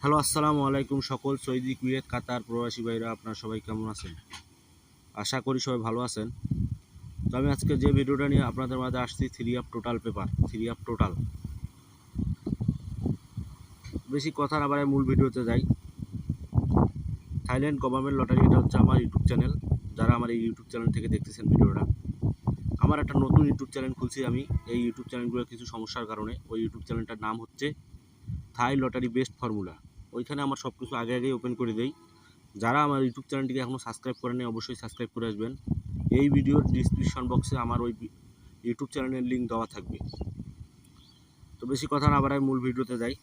Hello, আসসালামু আলাইকুম সকল সৌদি, কুয়েত, কাতার প্রবাসী ভাইরা, আপনারা সবাই কেমন আছেন? আশা করি সবাই ভালো আছেন। তো আমি আজকে যে ভিডিওটা নিয়ে আপনাদের মাঝে আসছি, three up total paper, three up total. বেশি কথা না বাড়ায় মূল ভিডিওতে যাই। থাইল্যান্ড গভর্নমেন্ট লটারি, এটা হচ্ছে আমার ইউটিউব চ্যানেল। যারা আমার এই ইউটিউব চ্যানেল থেকে দেখতেছেন ভিডিওটা, আমার একটা নতুন ইউটিউব চ্যানেল খুলছি আমি। এই ইউটিউব চ্যানেলগুলোর কিছু সমস্যার কারণে ওই ইউটিউব চ্যানেলটার নাম হচ্ছে থাই লটারি বেস্ট ফর্মুলা। ওইখানে আমার সব কিছু আগে আগেই ওপেন করে দেই। যারা আমার ইউটিউব চ্যানেলটিকে এখনও সাবস্ক্রাইব করেনি, অবশ্যই সাবস্ক্রাইব করে আসবেন। এই ভিডিওর ডিসক্রিপশন বক্সে আমার ওই ইউটিউব চ্যানেলের লিঙ্ক দেওয়া থাকবে। তো বেশি কথা না বাড়ায় মূল ভিডিওতে যাই।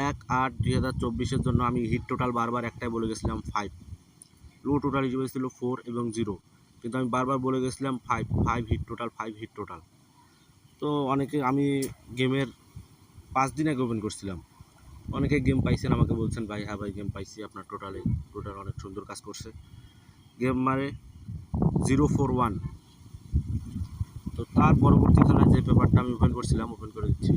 1/8/2024 জন্য আমি হিট টোটাল বারবার একটাই বলে গেছিলাম 5। লো টোটাল হিসেবে ছিল 4 এবং 0, কিন্তু আমি বারবার বলে গেছিলাম 5 5 হিট টোটাল, 5 হিট টোটাল। তো অনেকে, আমি গেমের 5 দিন আগে ওপেন করছিলাম, অনেকে গেম পাইছেন, আমাকে বলছেন ভাই, হ্যাঁ ভাই গেম পাইছি, আপনার টোটাল অনেক সুন্দর কাজ করছে। গেম মারে 041। তো তার পরবর্তী খেলায় যে পেপারটা আমি ওপেন করছিলাম, ওপেন করে দিচ্ছি।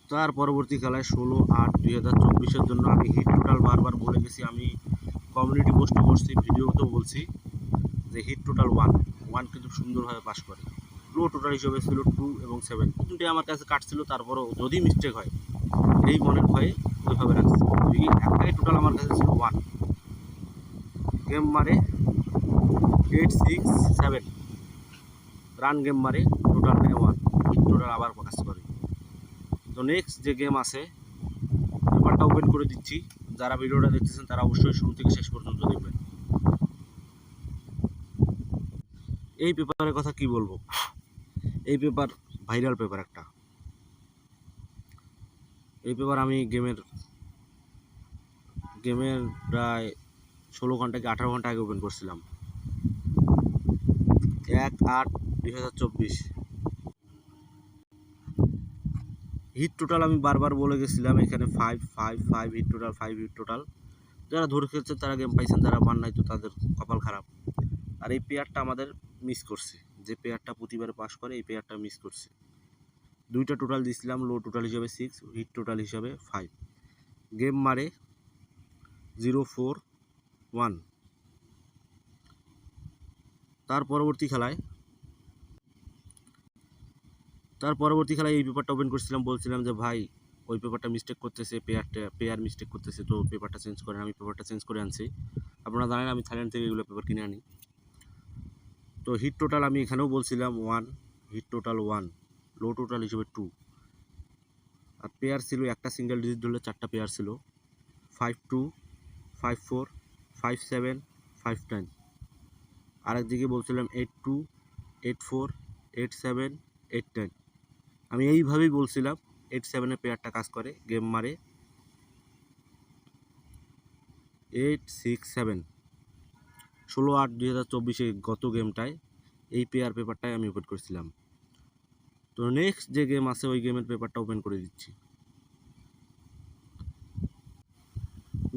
তার পরবর্তী খেলায় 16/8/2024 জন্য আমি হিট টোটাল বারবার বলে গেছি। আমি কমিউনিটি পোস্টও করছি, ভিডিওতেও বলছি যে হিট টোটাল 1 কিন্তু সুন্দরভাবে পাস করে। লো টোটাল হিসেবে ছিল 2 এবং 7, দুটোই আমার কাছে কাটছিল। তারপরও যদি মিস্টেক হয় এই মনের ভয়ে ওইভাবে রাখছি। একটাই টোটাল আমার কাছে ছিল 1। গেম মারে 867, রান গেম মারে, টোটাল নেয় 1, হিট টোটাল আবার কাজ করে। তো নেক্সট যে গেম আছে, পেপারটা ওপেন করে দিচ্ছি। যারা ভিডিওটা দেখতেছেন তারা অবশ্যই শুরু থেকে শেষ পর্যন্ত দেখবেন। এই পেপারের কথা কি বলবো, এই পেপার ভাইরাল পেপার একটা। এই পেপার আমি গেমের প্রায় 16 ঘন্টা কি 18 ঘন্টা আগে ওপেন করছিলাম। 1/8/2024 হিট টোটাল আমি বারবার বলে গেছিলাম এখানে 5 5 5 হিট টোটাল, 5 হিট টোটাল। যারা ধরে খেলছে তারা গেম পাইছেন, যারা পান নাই তো তাদের কপাল খারাপ। আর এই পেয়ারটা আমাদের মিস করছে, যে পেয়ারটা প্রতিবার পাস করে এই পেয়ারটা মিস করছে। দুইটা টোটাল দিয়েছিলাম, লো টোটাল হিসাবে 6, হিট টোটাল হিসাবে 5। গেম মারে 041। তার পরবর্তী খেলায় এই পেপারটা ওপেন করছিলাম, বলছিলাম যে ভাই ওই পেপারটা মিস্টেক করতেছে, পেয়ার মিস্টেক করতেছে, তো পেপারটা চেঞ্জ করেন। আমি পেপারটা চেঞ্জ করে আনছি। আপনারা জানেন আমি থাইল্যান্ড থেকে এগুলো পেপার কিনে আনি। তো হিট টোটাল আমি এখানেও বলছিলাম 1, হিট টোটাল 1, লো টোটাল হিসেবে 2। আর পেয়ার ছিল একটা সিঙ্গেল ডিজিট ধরলে 4টা পেয়ার ছিল, 52, 54, 57, 59। আরেকদিকে বলছিলাম 82, 84, 87, 89। আমি এইভাবেই বলছিলাম। 87-এর পেয়ারটা কাজ করে, গেম মারে 867। 16/8/2024 গত গেমটায় এই পেপারটাই আমি ওপেন করছিলাম। তো নেক্সট যে গেম আছে ওই গেমের পেপারটা ওপেন করে দিচ্ছি।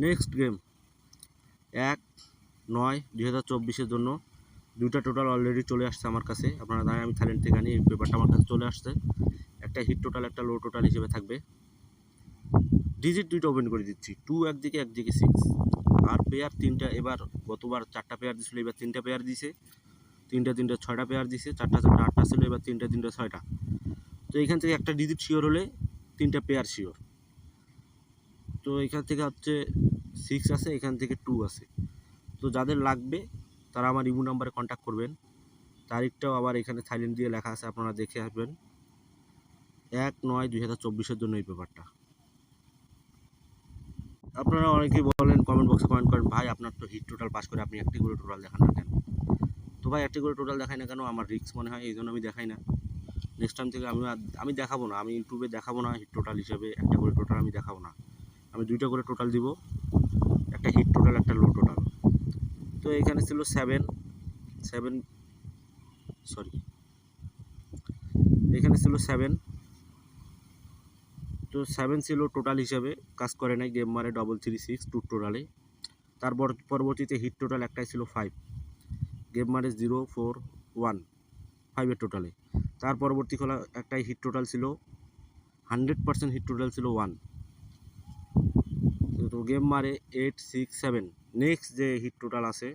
নেক্সট গেম 1/9/2024 জন্য দুইটা টোটাল অলরেডি চলে আসছে আমার কাছে। আপনারা জানেন আমি থাইল্যান্ড থেকে আনি, এই পেপারটা আমার কাছে চলে আসছে। একটা হিট টোটাল, একটা লো টোটাল হিসেবে থাকবে। ডিজিট দুইটা ওপেন করে দিচ্ছি, 2 একদিকে 6। আর পেয়ার 3টা। এবার গতবার 4টা পেয়ার দিয়েছিল, এবার 3টা পেয়ার দিয়েছে। 3টা 6টা পেয়ার দিয়েছে। 4টা 8টা ছিল, এবার 3টা 6টা। তো এখান থেকে একটা ডিজিট শিওর হলে 3টা পেয়ার শিওর। তো এখান থেকে হচ্ছে 6 আছে, এখান থেকে 2 আছে। তো যাদের লাগবে তারা আমার ইমো নাম্বারে কন্ট্যাক্ট করবেন। তারিখটাও আবার এখানে থাইল্যান্ড দিয়ে লেখা আছে, আপনারা দেখে আসবেন। 1/9/2024 জন্য এই পেপারটা। আপনারা অনেকেই বলেন, কমেন্ট বক্সে কমেন্ট করেন, ভাই আপনার তো হিট টোটাল পাস করে, আপনি একটি করে টোটাল দেখান না কেন? তো ভাই একটি করে টোটাল দেখাই না কেন, আমার রিস্ক মনে হয়, এই জন্য আমি দেখাই না। নেক্সট টাইম থেকে আমি দেখাবো না, আমি ইউটিউবে দেখাবো না হিট টোটাল হিসেবে একটা করে টোটাল আমি দেখাবো না। আমি 2টা করে টোটাল দিব, একটা হিট টোটাল, একটা লো টোটাল। তো এখানে ছিল 7, সরি, এখানে ছিল 7। তো 7 ছিল টোটাল হিসাবে, কাজ করে নাই, গেম মারে 336 2 টোটালে। তারপর পরবর্তীতে হিট টোটাল একটাই ছিল 5, গেম মারে 041 5-এর টোটালে। তার পরবর্তী খেলা একটাই হিট টোটাল ছিল 100% হিট টোটাল ছিল 1। তো গেম মারে 8 6 7। নেক্সট যে হিট টোটাল আছে,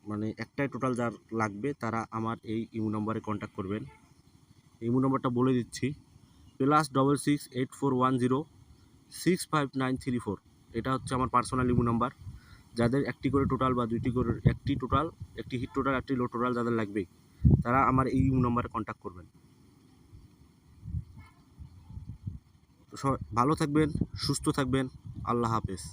মানে একটাই টোটাল যার লাগবে তারা আমার এই ইমো নাম্বারে কন্ট্যাক্ট করবেন। ইমো নাম্বারটা বলে দিচ্ছি, +6684106593 এটা হচ্ছে আমার পার্সোনাল ইমো নাম্বার। যাদের একটি করে টোটাল বা দুইটি করে, একটি টোটাল, একটি হিট টোটাল, একটি লো টোটাল যাদের লাগবে তারা আমার এই ইমো নাম্বারে কন্ট্যাক্ট করবেন। তো ভালো থাকবেন, সুস্থ থাকবেন, আল্লাহ হাফেজ।